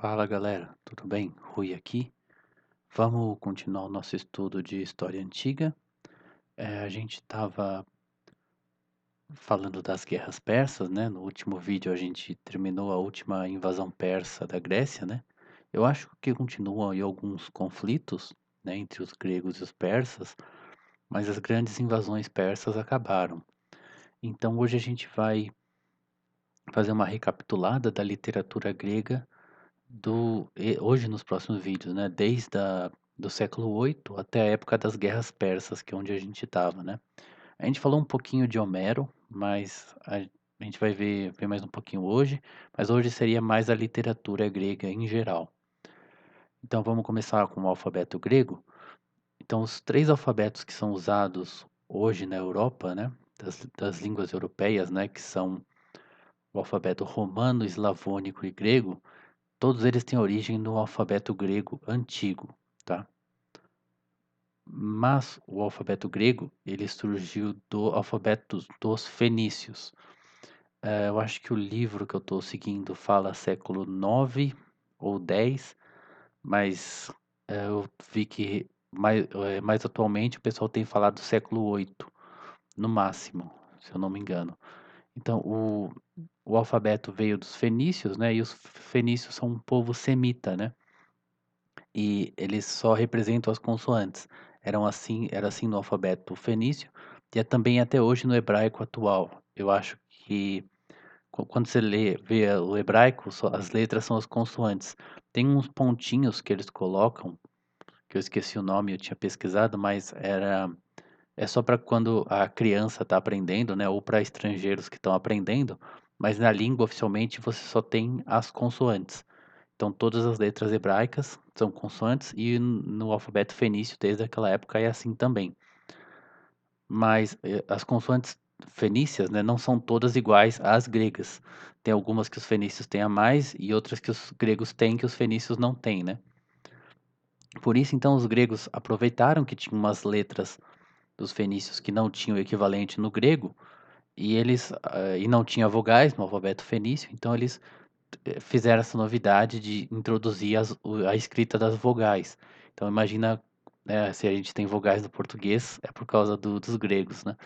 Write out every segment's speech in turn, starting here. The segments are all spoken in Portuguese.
Fala galera, tudo bem? Rui aqui. Vamos continuar o nosso estudo de história antiga. A gente estava falando das guerras persas, né? No último vídeo a gente terminou a última invasão persa da Grécia, né? Eu acho que continuam aí alguns conflitos, né, entre os gregos e os persas, mas as grandes invasões persas acabaram. Então hoje a gente vai fazer uma recapitulada da literatura grega hoje nos próximos vídeos, né? Do século VIII até a época das guerras persas, que é onde a gente estava, né? A gente falou um pouquinho de Homero, mas a gente vai ver mais um pouquinho hoje, mas hoje seria mais a literatura grega em geral. Então vamos começar com o alfabeto grego. Então os três alfabetos que são usados hoje na Europa, né? Das línguas europeias, né? Que são o alfabeto romano, eslavônico e grego. Todos eles têm origem no alfabeto grego antigo, tá? Mas o alfabeto grego, ele surgiu do alfabeto dos fenícios. Eu acho que o livro que eu estou seguindo fala século 9 ou 10, mas eu vi que mais atualmente o pessoal tem falado do século 8, no máximo, se eu não me engano. Então, o alfabeto veio dos fenícios, né? E os fenícios são um povo semita, né? E eles só representam as consoantes. Era assim no alfabeto fenício e é também até hoje no hebraico atual. Eu acho que quando você vê o hebraico, as letras são as consoantes. Tem uns pontinhos que eles colocam, que eu esqueci o nome, eu tinha pesquisado, mas é só para quando a criança está aprendendo, né, ou para estrangeiros que estão aprendendo, mas na língua oficialmente você só tem as consoantes. Então todas as letras hebraicas são consoantes e no alfabeto fenício desde aquela época é assim também. Mas as consoantes fenícias, né, não são todas iguais às gregas. Tem algumas que os fenícios têm a mais e outras que os gregos têm que os fenícios não têm, né? Por isso então os gregos aproveitaram que tinham umas letras dos fenícios que não tinham equivalente no grego e não tinha vogais no alfabeto fenício, então eles fizeram essa novidade de introduzir a escrita das vogais. Então imagina, se a gente tem vogais no português, é por causa dos gregos, né?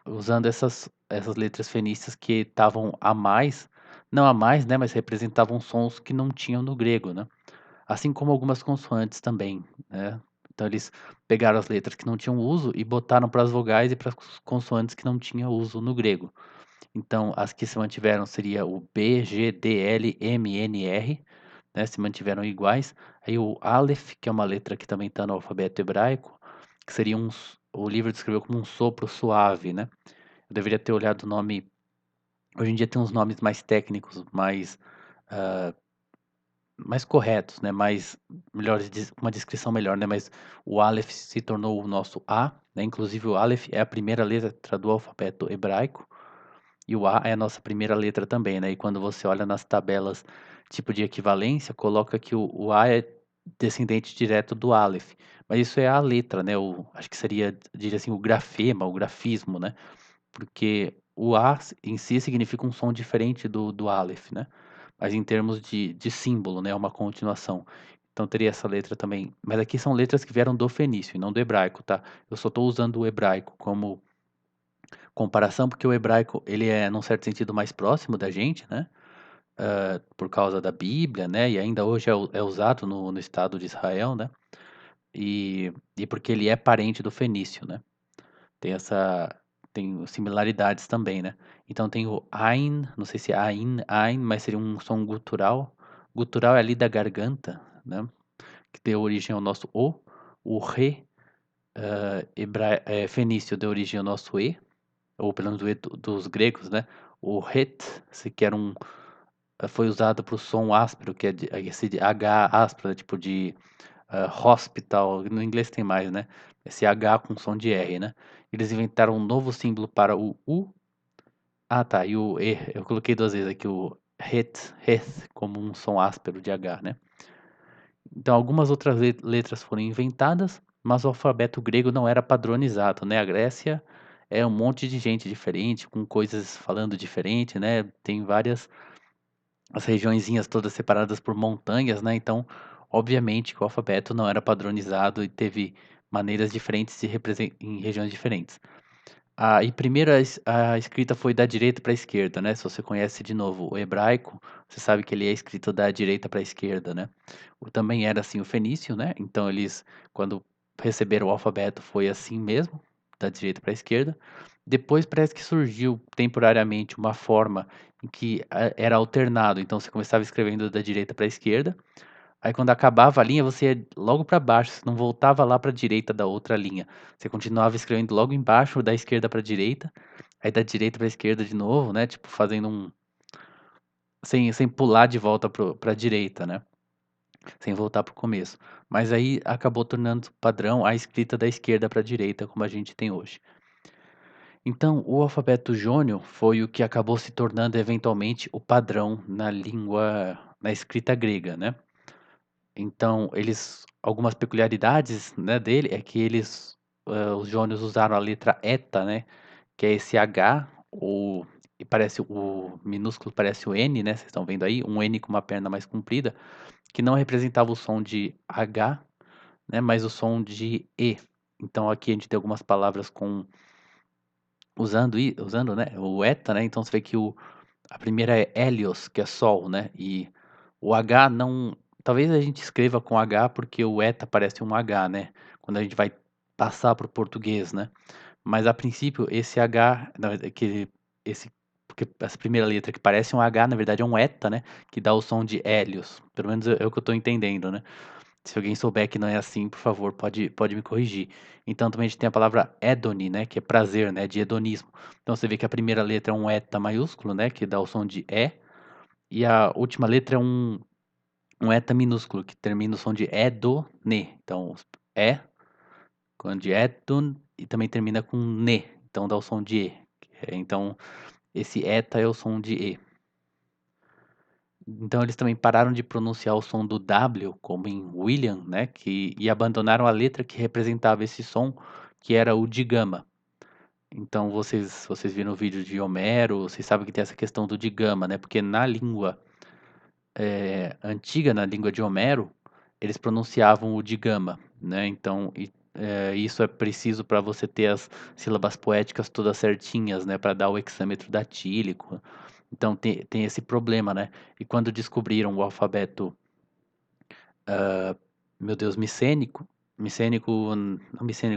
Usando essas letras fenícias que estavam a mais, não a mais, né, mas representavam sons que não tinham no grego, né? Assim como algumas consoantes também, né? Então eles pegaram as letras que não tinham uso e botaram para as vogais e para as consoantes que não tinham uso no grego. Então, as que se mantiveram seria o B, G, D, L, M, N, R, né, se mantiveram iguais. Aí o Aleph, que é uma letra que também está no alfabeto hebraico, que seria o livro descreveu como um sopro suave, né? Eu deveria ter olhado o nome. Hoje em dia tem uns nomes mais técnicos, ah, mais corretos, né? Mais melhores, uma descrição melhor, né? Mas o Aleph se tornou o nosso A, né? Inclusive o Aleph é a primeira letra do alfabeto hebraico. E o A é a nossa primeira letra também, né? E quando você olha nas tabelas tipo de equivalência, coloca que o A é descendente direto do Aleph. Mas isso é a letra, né? Acho que seria, diria assim, o grafema, o grafismo, né? Porque o A em si significa um som diferente do Aleph, né? Mas em termos de símbolo, né? É uma continuação. Então teria essa letra também. Mas aqui são letras que vieram do fenício e não do hebraico, tá? Eu só estou usando o hebraico como comparação, porque o hebraico, ele é, num certo sentido, mais próximo da gente, né? Por causa da Bíblia, né? E ainda hoje é usado no Estado de Israel, né? E porque ele é parente do fenício, né? Tem essa, tem similaridades também, né? Então tem o Ain, não sei se é Ain, mas seria um som gutural. Gutural é ali da garganta, né? Que deu origem ao nosso O Re, fenício deu origem ao nosso E, ou pelo menos dos gregos, né? O het, que era foi usado para o som áspero, que é esse de H áspero, tipo de hospital, no inglês tem mais, né? Esse H com som de R, né? Eles inventaram um novo símbolo para o U. Ah, tá, e o E, eu coloquei duas vezes aqui o het, como um som áspero de H, né? Então algumas outras letras foram inventadas, mas o alfabeto grego não era padronizado, né? A Grécia é um monte de gente diferente, com coisas falando diferente, né? Tem várias as regiõezinhas todas separadas por montanhas, né, então, obviamente que o alfabeto não era padronizado e teve maneiras diferentes de represen em regiões diferentes. E primeiro a escrita foi da direita para a esquerda, né, se você conhece de novo o hebraico, você sabe que ele é escrito da direita para a esquerda, né. O também era assim o fenício, né, então eles quando receberam o alfabeto foi assim mesmo, da direita para a esquerda. Depois parece que surgiu temporariamente uma forma em que era alternado, então você começava escrevendo da direita para a esquerda, aí quando acabava a linha você ia logo para baixo, você não voltava lá para a direita da outra linha, você continuava escrevendo logo embaixo da esquerda para a direita, aí da direita para a esquerda de novo, né, tipo fazendo sem pular de volta para a direita, né, sem voltar para o começo. Mas aí acabou tornando padrão a escrita da esquerda para a direita como a gente tem hoje. Então, o alfabeto jônio foi o que acabou se tornando eventualmente o padrão na escrita grega, né. Então eles algumas peculiaridades, né, dele é que os jônios usaram a letra eta, né, que é esse H, e parece o minúsculo parece o N, né, vocês estão vendo aí, um N com uma perna mais comprida, que não representava o som de H, né, mas o som de E. Então aqui a gente tem algumas palavras com usando, né, o eta, né, então você vê que a primeira é Hélios, que é sol, né, e o H não talvez a gente escreva com H, porque o eta parece um H, né, quando a gente vai passar para o português, né. Mas a princípio esse H, na verda que esse porque essa primeira letra que parece um H, na verdade é um eta, né, que dá o som de Hélios, pelo menos é o que eu estou entendendo, né. Se alguém souber que não é assim, por favor, pode me corrigir. Então também a gente tem a palavra hedone, né, que é prazer, né, de hedonismo. Então você vê que a primeira letra é um eta maiúsculo, né, que dá o som de E, e a última letra é um eta minúsculo, que termina o som de edone. Então, é, quando de edon, e também termina com ne, então dá o som de E. Então, esse eta é o som de E. Então eles também pararam de pronunciar o som do W, como em William, né, e abandonaram a letra que representava esse som, que era o de gama. Então vocês viram o vídeo de Homero, vocês sabem que tem essa questão do de gama, né, porque na língua, antiga, na língua de Homero, eles pronunciavam o de gama, né, então isso é preciso para você ter as sílabas poéticas todas certinhas, né, para dar o hexâmetro datílico. Então tem esse problema, né. E quando descobriram o alfabeto, meu Deus, não micênico,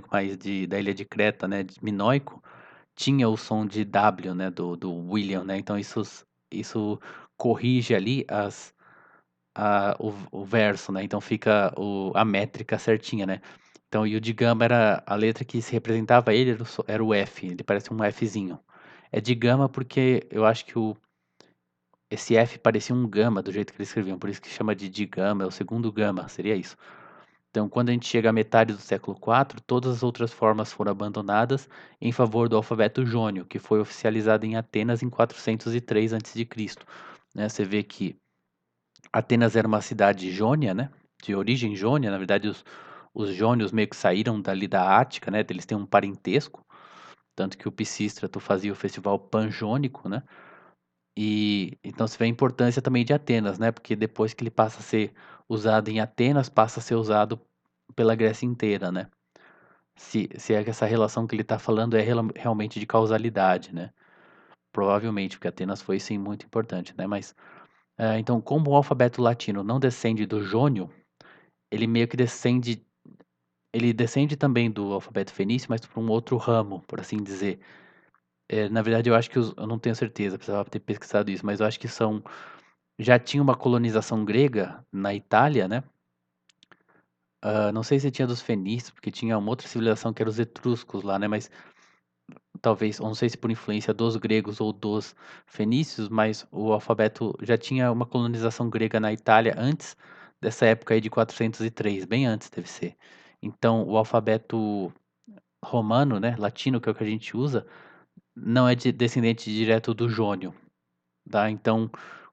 mas da ilha de Creta, né, de minoico, tinha o som de W, né, do William, né, então isso corrige ali o verso, né, então fica a métrica certinha, né. Então e o de gama era a letra que se representava ele era o F, ele parece um Fzinho. É de gama porque eu acho que esse F parecia um gama do jeito que eles escreviam, por isso que chama de gama, é o segundo gama, seria isso. Então, quando a gente chega à metade do século IV, todas as outras formas foram abandonadas em favor do alfabeto jônio, que foi oficializado em Atenas em 403 a.C., né. Você vê que Atenas era uma cidade jônia, né, de origem jônia, na verdade os jônios meio que saíram dali da Ática, né, eles têm um parentesco, tanto que o Pisístrato fazia o festival panjônico, né. E então você vê a importância também de Atenas, né, porque depois que ele passa a ser usado em Atenas, passa a ser usado pela Grécia inteira, né. Se é que essa relação que ele está falando é realmente de causalidade, né. Provavelmente, porque Atenas foi sim muito importante, né, mas, então como o alfabeto latino não descende do jônio, ele meio que descende também do alfabeto fenício, mas para um outro ramo, por assim dizer. Na verdade eu acho que eu não tenho certeza, precisava ter pesquisado isso, mas eu acho que já tinha uma colonização grega na Itália, né. Não sei se tinha dos fenícios, porque tinha uma outra civilização que era os etruscos lá, né, mas talvez, ou não sei se por influência dos gregos ou dos fenícios, mas o alfabeto já tinha uma colonização grega na Itália antes dessa época aí de 403, bem antes deve ser. Então o alfabeto romano, né, latino, que é o que a gente usa, não é descendente direto do jônio, tá. Então,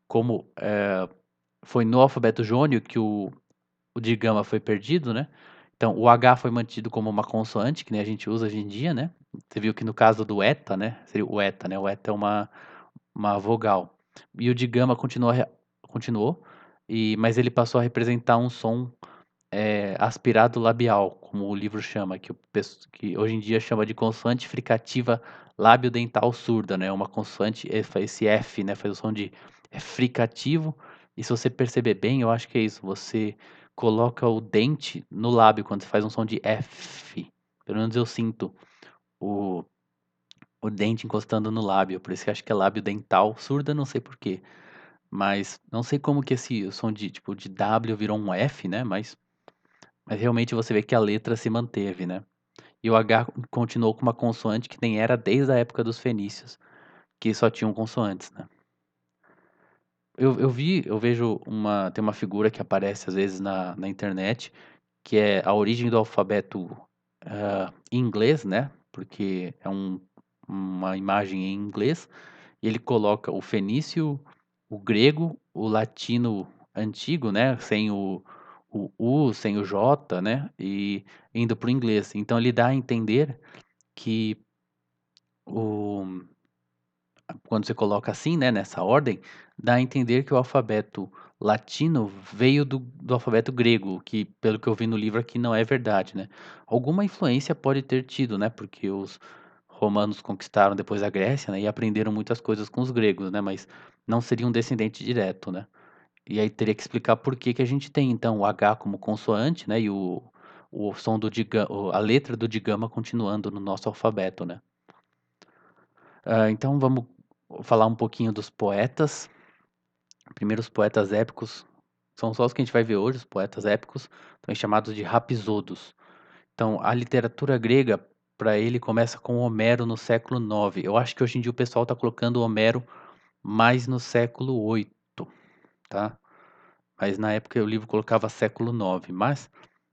como, foi no alfabeto jônio que o de gama foi perdido, né, então o H foi mantido como uma consoante, que nem a gente usa hoje em dia, né. Você viu que no caso do eta, né, seria o eta, né, o eta é uma vogal. E o de gama continua continuou, mas ele passou a representar um som aspirado labial, como o livro chama, que hoje em dia chama de consoante fricativa lábio-dental surda, né? Uma consoante, esse F, né? Faz o som de fricativo. E se você perceber bem, eu acho que é isso. Você coloca o dente no lábio quando você faz um som de F. Pelo menos eu sinto o, o dente encostando no lábio. Por isso que eu acho que é lábio dental surda, não sei por quê. Mas não sei como que esse som de tipo de W virou um F, né? Mas realmente você vê que a letra se manteve, né. E o H continuou com uma consoante que nem era desde a época dos fenícios, que só tinham consoantes, né. Eu vejo tem uma figura que aparece às vezes na internet, que é a origem do alfabeto, em inglês, né, porque é uma imagem em inglês, e ele coloca o fenício, o grego, o latino antigo, né, sem o U, sem o J, né, e indo para o inglês. Então ele dá a entender que o quando você coloca assim, né, nessa ordem, dá a entender que o alfabeto latino veio do alfabeto grego, que pelo que eu vi no livro aqui não é verdade, né. Alguma influência pode ter tido, né, porque os romanos conquistaram depois a Grécia, né, e aprenderam muitas coisas com os gregos, né, mas não seria um descendente direto, né. E aí teria que explicar por que que a gente tem então o H como consoante, né, e o som do a letra do digama continuando no nosso alfabeto, né. Então vamos falar um pouquinho dos poetas. Primeiro os poetas épicos, são só os que a gente vai ver hoje, os poetas épicos, são chamados de rapsodos. Então a literatura grega, para ele, começa com Homero no século 9. Eu acho que hoje em dia o pessoal está colocando Homero mais no século 8, tá. Mas na época o livro colocava século 9, mas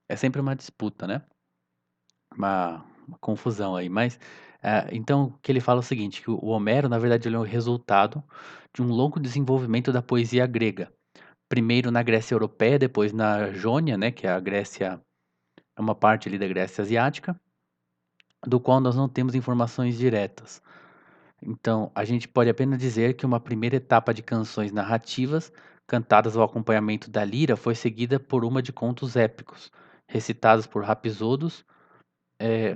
é sempre uma disputa, né, uma confusão aí, mas, então o que ele fala é o seguinte, que o Homero na verdade ele é o resultado de um longo desenvolvimento da poesia grega. Primeiro na Grécia europeia, depois na Jônia, né, que é a Grécia, é uma parte ali da Grécia asiática, do qual nós não temos informações diretas. Então, a gente pode apenas dizer que uma primeira etapa de canções narrativas, cantadas ao acompanhamento da lira, foi seguida por uma de contos épicos, recitados por rapsodos.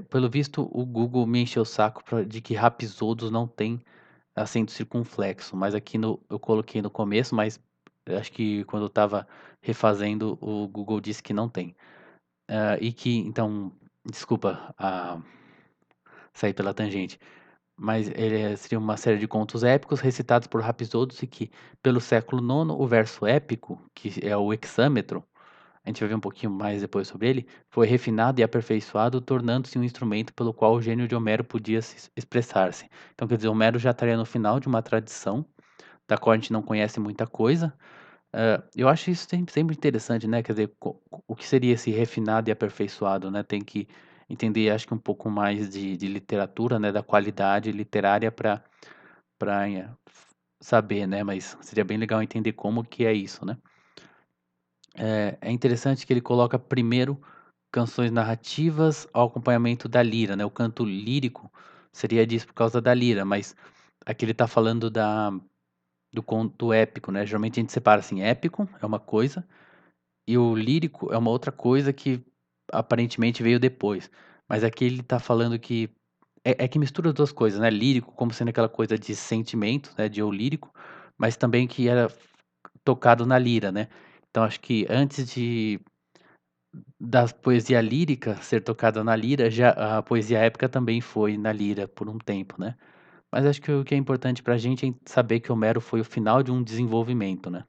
Pelo visto, o Google me encheu o saco de que rapsodos não tem acento circunflexo, mas aqui eu coloquei no começo, mas eu acho que quando eu estava refazendo, o Google disse que não tem. E que então, desculpa, sair pela tangente, mas seria uma série de contos épicos recitados por rapsodos e que, pelo século IX, o verso épico, que é o hexâmetro, a gente vai ver um pouquinho mais depois sobre ele, foi refinado e aperfeiçoado, tornando-se um instrumento pelo qual o gênio de Homero podia se expressar-se. Então, quer dizer, Homero já estaria no final de uma tradição, da qual a gente não conhece muita coisa. Eu acho isso sempre interessante, né, quer dizer, o que seria esse refinado e aperfeiçoado, né, tem que entender, acho que um pouco mais de literatura, né, da qualidade literária para saber, né, mas seria bem legal entender como que é isso, né. É interessante que ele coloca primeiro canções narrativas ao acompanhamento da lira, né, o canto lírico seria disso por causa da lira, mas aqui ele está falando do conto épico, né, geralmente a gente separa assim, épico é uma coisa, e o lírico é uma outra coisa que aparentemente veio depois, mas aqui ele tá falando que é que mistura as 2 coisas, né, lírico como sendo aquela coisa de sentimento, né, de eu lírico, mas também que era tocado na lira, né. Então acho que antes da poesia lírica ser tocada na lira, já a poesia épica também foi na lira por um tempo, né. Mas acho que o que é importante pra gente é saber que Homero foi o final de um desenvolvimento, né.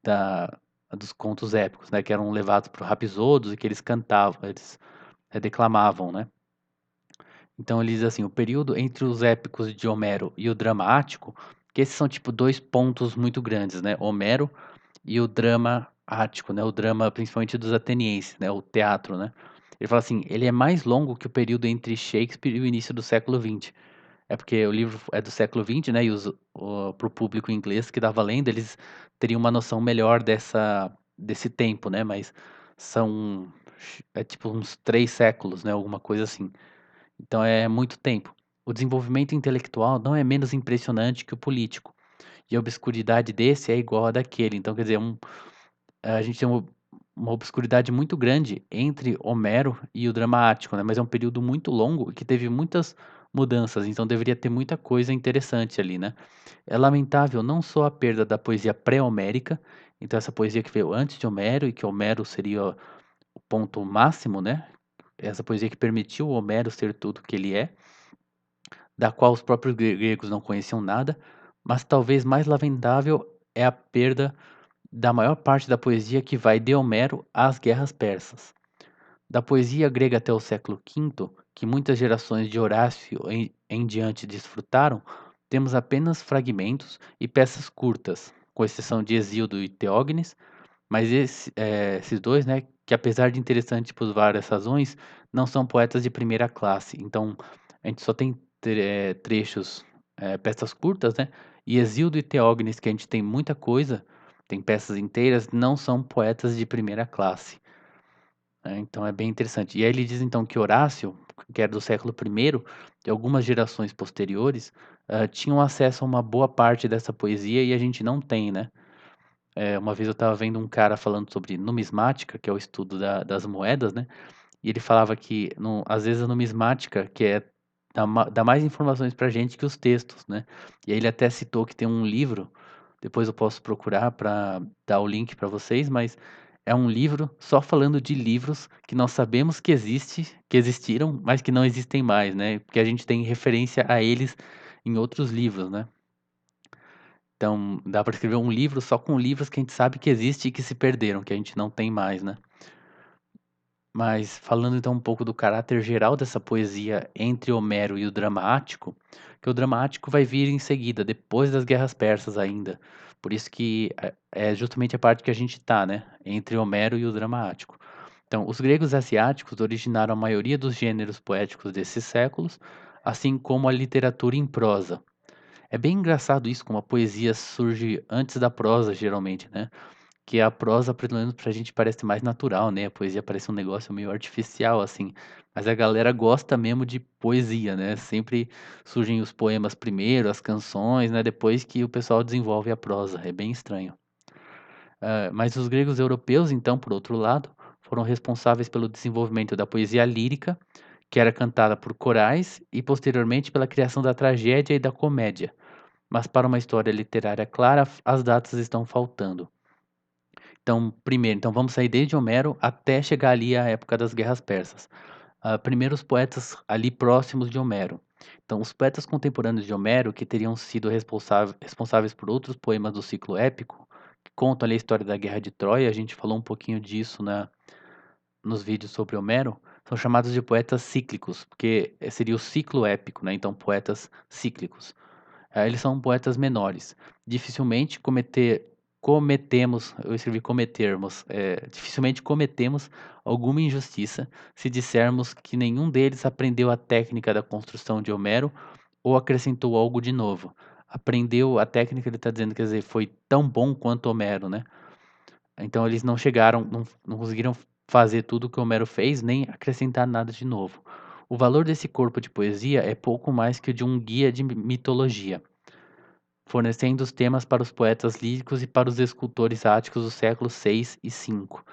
Da dos contos épicos, né, que eram levados para rapsodos e que eles cantavam, eles, declamavam, né. Então ele diz assim: "O período entre os épicos de Homero e o drama ático", que esses são tipo 2 pontos muito grandes, né, Homero e o drama ático, né, o drama principalmente dos atenienses, né, o teatro, né. Ele fala assim: "Ele é mais longo que o período entre Shakespeare e o início do século XX". É porque o livro é do século XX, né, e para o público inglês que estava lendo, eles teriam uma noção melhor desse tempo, né, mas são tipo uns 3 séculos, né, alguma coisa assim. Então é muito tempo. O desenvolvimento intelectual não é menos impressionante que o político, e a obscuridade desse é igual à daquele. Então, quer dizer, a gente tem uma obscuridade muito grande entre Homero e o dramático, né, mas é um período muito longo que teve muitas mudanças, então deveria ter muita coisa interessante ali, né. É lamentável não só a perda da poesia pré-homérica, então essa poesia que veio antes de Homero e que Homero seria o ponto máximo, né, essa poesia que permitiu Homero ser tudo que ele é, da qual os próprios gregos não conheciam nada, mas talvez mais lamentável é a perda da maior parte da poesia que vai de Homero às guerras persas. Da poesia grega até o século V, que muitas gerações de Horácio em diante desfrutaram, temos apenas fragmentos e peças curtas, com exceção de Hesíodo e Teógenes, mas esses dois, né, que apesar de interessantes por várias razões, não são poetas de primeira classe. Então, a gente só tem trechos, peças curtas, né, e Hesíodo e Teógenes, que a gente tem muita coisa, tem peças inteiras, não são poetas de primeira classe. Então é bem interessante. E aí ele diz então que Horácio, que era do século I, e algumas gerações posteriores, tinham acesso a uma boa parte dessa poesia e a gente não tem, né. Uma vez eu estava vendo um cara falando sobre numismática, que é o estudo das moedas, né, e ele falava que às vezes a numismática que dá mais informações pra gente que os textos, né. E aí ele até citou que tem um livro, depois eu posso procurar para dar o link para vocês, mas é um livro só falando de livros que nós sabemos que existiram, mas que não existem mais, né, porque a gente tem referência a eles em outros livros, né. Então, dá para escrever um livro só com livros que a gente sabe que existe e que se perderam, que a gente não tem mais, né. Mas falando então um pouco do caráter geral dessa poesia entre Homero e o dramático, que o dramático vai vir em seguida, depois das guerras persas ainda. Por isso que é justamente a parte que a gente tá, né, entre Homero e o dramático. Então, os gregos asiáticos originaram a maioria dos gêneros poéticos desses séculos, assim como a literatura em prosa. É bem engraçado isso, como a poesia surge antes da prosa, geralmente, né? Que a prosa, pelo menos pra gente, parece mais natural, né? A poesia parece um negócio meio artificial, assim. Mas a galera gosta mesmo de poesia, né? Sempre surgem os poemas primeiro, as canções, né? Depois que o pessoal desenvolve a prosa. É bem estranho. Mas os gregos europeus, então, por outro lado, foram responsáveis pelo desenvolvimento da poesia lírica, que era cantada por corais, e posteriormente pela criação da tragédia e da comédia. Mas para uma história literária clara, as datas estão faltando. Então vamos sair desde Homero até chegar ali à época das guerras persas. Primeiro os poetas ali próximos de Homero. Então os poetas contemporâneos de Homero, que teriam sido responsáveis por outros poemas do ciclo épico, que contam ali a história da guerra de Troia, a gente falou um pouquinho disso nos vídeos sobre Homero, são chamados de poetas cíclicos, porque seria o ciclo épico, né, então poetas cíclicos. Eles são poetas menores. Dificilmente cometemos, eu escrevi cometermos, dificilmente cometemos alguma injustiça se dissermos que nenhum deles aprendeu a técnica da construção de Homero ou acrescentou algo de novo. Aprendeu a técnica, ele está dizendo, quer dizer, foi tão bom quanto Homero, né? Então eles não chegaram, não conseguiram fazer tudo o que Homero fez, nem acrescentar nada de novo. O valor desse corpo de poesia é pouco mais que o de um guia de mitologia, fornecendo os temas para os poetas líricos e para os escultores áticos dos séculos 6 e 5.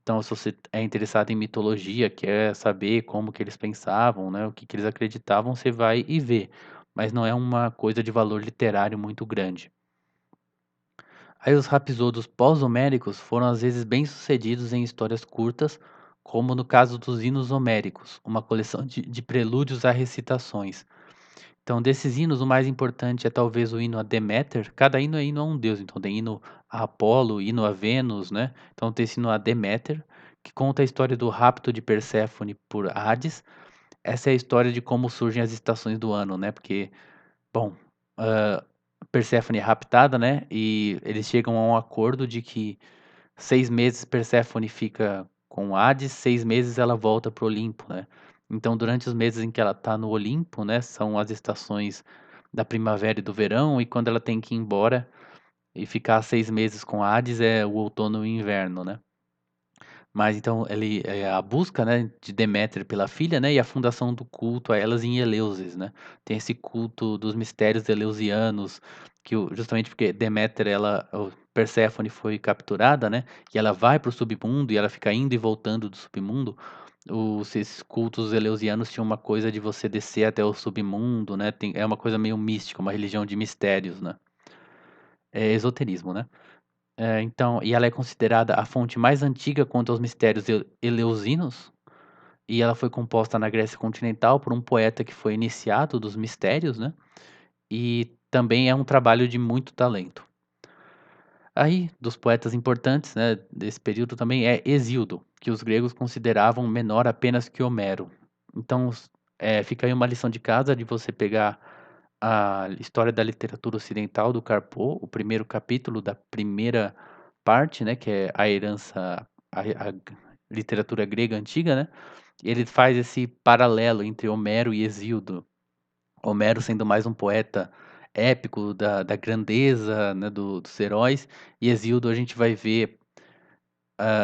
Então, se você é interessado em mitologia, quer saber como que eles pensavam, né, o que que eles acreditavam, você vai e vê, mas não é uma coisa de valor literário muito grande. Aí os rapsodos pós-homéricos foram às vezes bem-sucedidos em histórias curtas, como no caso dos hinos homéricos, uma coleção de prelúdios a recitações. Então, desses hinos, o mais importante é talvez o hino a Deméter. Cada hino é hino a um deus. Então, tem hino a Apolo, hino a Vênus, né? Então, tem esse hino a Deméter, que conta a história do rapto de Perséfone por Hades. Essa é a história de como surgem as estações do ano, né? Porque, bom, hã, Perséfone é raptada, né? E eles chegam a um acordo de que 6 meses Perséfone fica com Hades, 6 meses ela volta para o Olimpo, né. Então durante os meses em que ela tá no Olimpo, né, são as estações da primavera e do verão, e quando ela tem que ir embora e ficar 6 meses com Hades é o outono e o inverno, né. Mas então ele a busca, né, de Deméter pela filha, né, e a fundação do culto a elas em Eleusis, né. Tem esse culto dos mistérios eleusianos, que o justamente porque Deméter ela o Perséfone foi capturada, né, e ela vai para o submundo e ela fica indo e voltando do submundo, os esses cultos eleusianos tinham uma coisa de você descer até o submundo, né, é uma coisa meio mística, uma religião de mistérios, né. É esoterismo, né. Então e ela é considerada a fonte mais antiga quanto aos mistérios eleusinos, e ela foi composta na Grécia continental por um poeta que foi iniciado dos mistérios, né, e também é um trabalho de muito talento. Aí, dos poetas importantes, né, desse período também é Hesíodo, que os gregos consideravam menor apenas que Homero. Então, fica aí uma lição de casa de você pegar a história da literatura ocidental do Carpo, o primeiro capítulo da primeira parte, né, que é a herança, a literatura grega antiga, né, e ele faz esse paralelo entre Homero e Hesíodo. Homero sendo mais um poeta épico da grandeza, né, dos heróis, e Hesíodo a gente vai ver,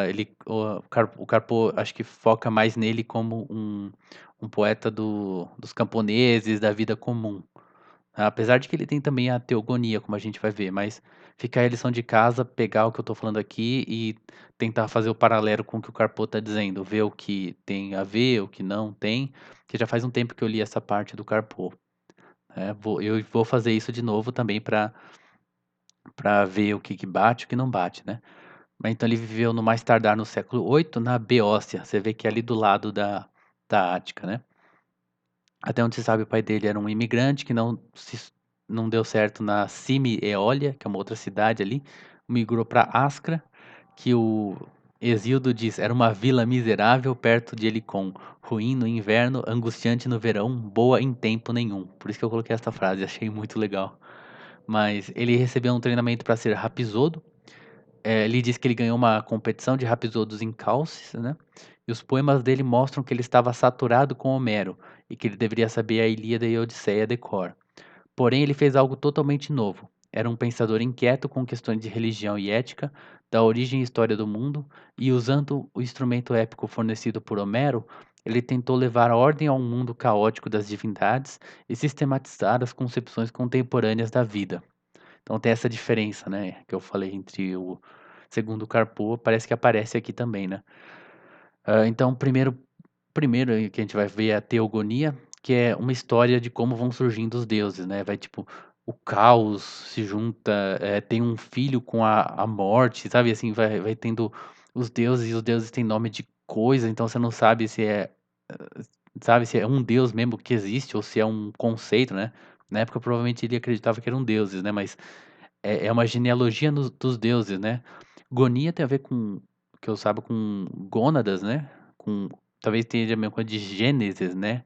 ele o Carpo acho que foca mais nele como um poeta dos camponeses, da vida comum. Apesar de que ele tem também a teogonia, como a gente vai ver, mas fica aí a lição de casa, pegar o que eu tô falando aqui e tentar fazer o paralelo com o que o Carpo tá dizendo, ver o que tem a ver, o que não tem, que já faz um tempo que eu li essa parte do Carpo. Eu vou fazer isso de novo também para ver o que que bate e o que não bate, né. Mas então ele viveu no mais tardar no século 8 na Beócia, você vê que é ali do lado da Ática, né. Até onde se sabe o pai dele era um imigrante que não deu certo na Cime Eólia, que é uma outra cidade ali, migrou para Ascra, que o Hesíodo diz: "Era uma vila miserável perto de Helicon, ruim no inverno, angustiante no verão, boa em tempo nenhum". Por isso que eu coloquei essa frase, achei muito legal. Mas ele recebeu um treinamento para ser rapisodo, ele diz que ele ganhou uma competição de rapisodos em Calcis, né, e os poemas dele mostram que ele estava saturado com Homero, e que ele deveria saber a Ilíada e a Odisseia de cor. Porém, ele fez algo totalmente novo. Era um pensador inquieto com questões de religião e ética, da origem e história do mundo, e usando o instrumento épico fornecido por Homero, ele tentou levar a ordem ao mundo caótico das divindades e sistematizar as concepções contemporâneas da vida. Então tem essa diferença, né, que eu falei entre o segundo Carpo, parece que aparece aqui também, né. Então primeiro aí que a gente vai ver é a teogonia, que é uma história de como vão surgindo os deuses, né, vai tipo, o caos se junta, tem um filho com a morte, sabe, assim, vai tendo os deuses, e os deuses têm nome de coisa, então você não sabe se sabe, se é um deus mesmo que existe ou se é um conceito, né. Na época provavelmente ele acreditava que eram deuses, né, mas é uma genealogia dos deuses, né. Gonia tem a ver com, que eu saiba, com gônadas, né, com talvez tenha a mesma coisa de Gênesis, né,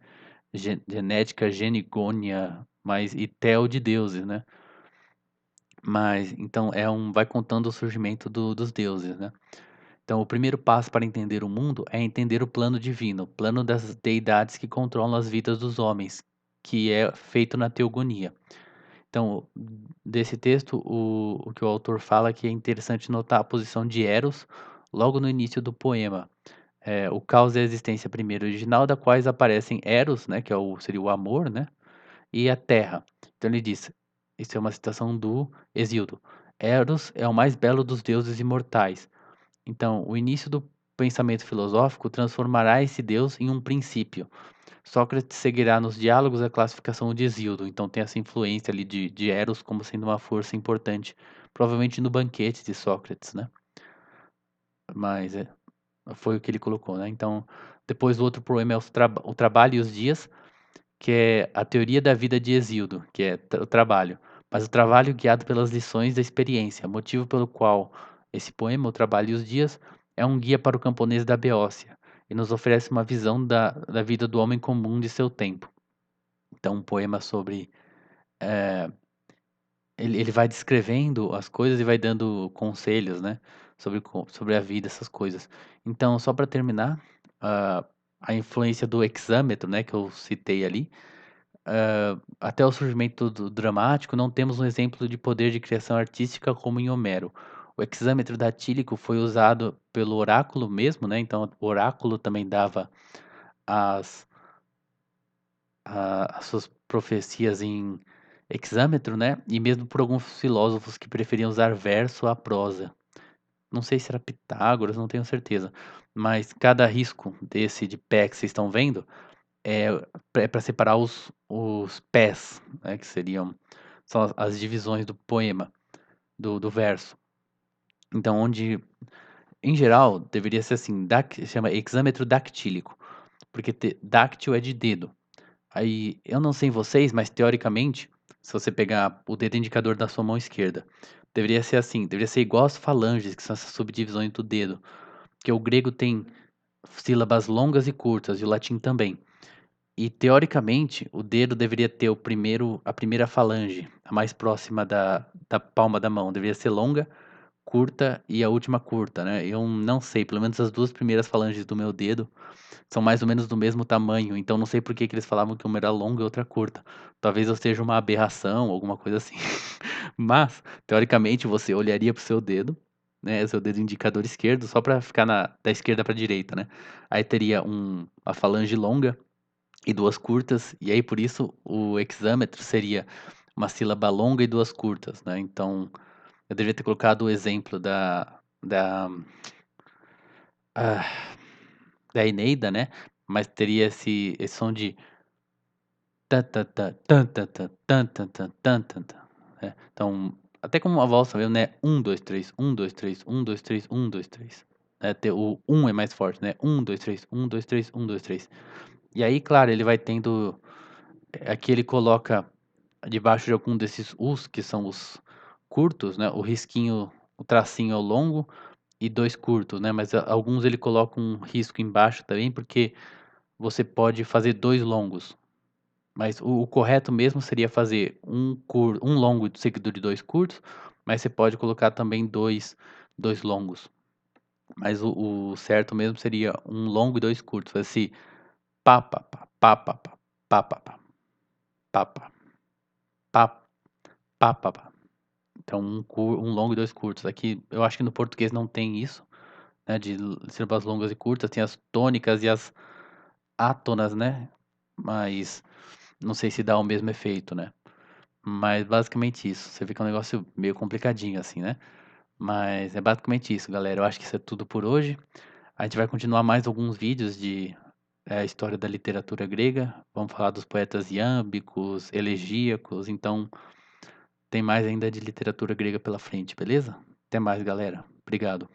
genética, genigônia, mas e tel de deuses, né. Mas então vai contando o surgimento dos deuses, né. Então o primeiro passo para entender o mundo é entender o plano divino, o plano das deidades que controlam as vidas dos homens, que é feito na teogonia. Então, desse texto, o que o autor fala é que é interessante notar a posição de Eros logo no início do poema. O caos é a existência primeiro original, da quais aparecem Eros, né, que seria o amor, né, e a terra. Então ele diz, isso é uma citação do Hesíodo: "Eros é o mais belo dos deuses imortais". Então, o início do pensamento filosófico transformará esse deus em um princípio. Sócrates seguirá nos diálogos a classificação de Hesíodo, então tem essa influência ali de Eros como sendo uma força importante, provavelmente no banquete de Sócrates, né, mas foi o que ele colocou, né. Então, depois o outro poema é o Trabalho e os Dias, que é a teoria da vida de Hesíodo, que é o trabalho, mas o trabalho guiado pelas lições da experiência, motivo pelo qual esse poema, O Trabalho e os Dias, é um guia para o camponês da Beócia, e nos oferece uma visão da vida do homem comum de seu tempo. Então um poema sobre, eh, ele vai descrevendo as coisas e vai dando conselhos, né, sobre a vida, essas coisas. Então só para terminar, a a influência do hexâmetro, né, que eu citei ali, até o surgimento do dramático não temos um exemplo de poder de criação artística como em Homero. O hexâmetro datílico foi usado pelo oráculo mesmo, né, então o oráculo também dava as as suas profecias em hexâmetro, né, e mesmo por alguns filósofos que preferiam usar verso à prosa. Não sei se era Pitágoras, não tenho certeza, mas cada risco desse de pé que vocês estão vendo é para separar os pés, né, que são as divisões do poema, do verso. Então onde em geral deveria ser assim, chama hexâmetro dactílico, porque dáctil é de dedo. Aí, eu não sei vocês, mas teoricamente, se você pegar o dedo indicador da sua mão esquerda, deveria ser assim, deveria ser igual às falanges, que são essas subdivisões do dedo, porque o grego tem sílabas longas e curtas, e o latim também. E teoricamente, o dedo deveria ter a primeira falange, a mais próxima da palma da mão, deveria ser longa, curta e a última curta, né? Eu não sei, pelo menos as duas primeiras falanges do meu dedo são mais ou menos do mesmo tamanho, então não sei por que que eles falavam que uma era longa e outra curta. Talvez eu seja uma aberração, alguma coisa assim. Mas, teoricamente, você olharia para o seu dedo, né, seu dedo indicador esquerdo, só para ficar da esquerda para a direita, né. Aí teria a falange longa e 2 curtas, e aí por isso o hexâmetro seria uma sílaba longa e 2 curtas, né. Então, eu deveria ter colocado o exemplo ah, da Eneida, né, mas teria esse som de tan tan tan, tan tan tan, tan tan tan, tan tan tan, né. Então, até como uma valsa mesmo, né, 1, 2, 3, 1, 2, 3, 1, 2, 3, 1, 2, 3. O 1 é mais forte, né, 1, 2, 3, 1, 2, 3, 1, 2, 3. E aí, claro, ele vai tendo aqui ele coloca debaixo de algum desses "us", que são os curtos, né, o risquinho, o tracinho ao longo e 2 curtos, né, mas alguns ele coloca um risco embaixo também, porque você pode fazer 2 longos. Mas o correto mesmo seria fazer um longo seguido de 2 curtos, mas você pode colocar também dois longos. Mas o certo mesmo seria um longo e 2 curtos, assim, pá, pá, pá, pá, pá, pá, pá, pá, pá, pá, pá, pá, pá, pá, pá. Então um longo e 2 curtos. Aqui eu acho que no português não tem isso, né, de sílabas longas e curtas, tem as tônicas e as átonas, né, mas não sei se dá o mesmo efeito, né. Mas basicamente isso. Você vê que é um negócio meio complicadinho assim, né. Mas é basicamente isso, galera. Eu acho que isso é tudo por hoje. A gente vai continuar mais alguns vídeos de, história da literatura grega. Vamos falar dos poetas iâmbicos, elegíacos, então tem mais ainda de literatura grega pela frente, beleza? Até mais, galera. Obrigado.